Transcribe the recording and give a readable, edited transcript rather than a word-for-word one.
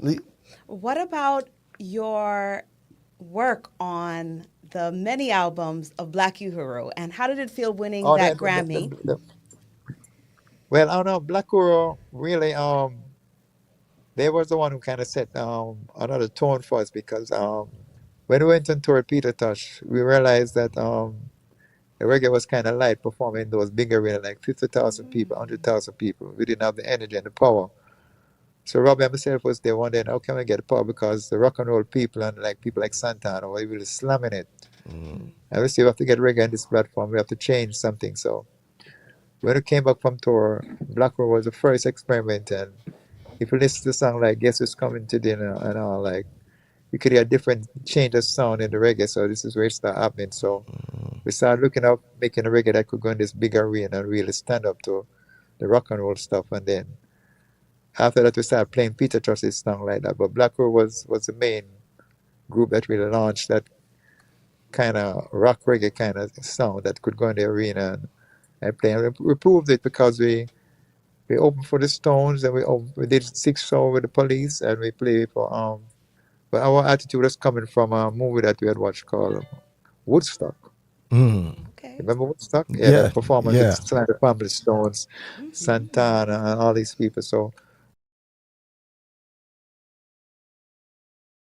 Le- What about your work on the many albums of Black Uhuru, and how did it feel winning Oh, that Grammy? well, I don't know. Black Uhuru really, they was the one who kind of set another tone for us because when we went on tour with Peter Tosh, we realized that the reggae was kind of light performing in those big arenas, like 50,000 people, 100,000 people. We didn't have the energy and the power. So Robbie and myself was there one day, and how can we get the power? Because the rock and roll people and like people like Santana were really slamming it. And we said, we have to get reggae on this platform. We have to change something. So when we came back from tour, Black Roll was the first experiment. And if you listen to the song like Guess Who's Coming to Dinner and all, like, you could hear a different change of sound in the reggae. So this is where it started happening. So we started looking up, making a reggae that could go in this big arena and really stand up to the rock and roll stuff. And then after that, we started playing Peter Trust's song like that. But Black Roll was the main group that really launched that kind of rock reggae kind of sound that could go in the arena and play. And we proved it because we opened for the Stones and we did 6 shows with the Police and we played for but our attitude was coming from a movie that we had watched called Woodstock. Okay. Remember Woodstock? Yeah, that yeah, performance with yeah. Sly the Family Stones, Hmm. Santana, and all these people. So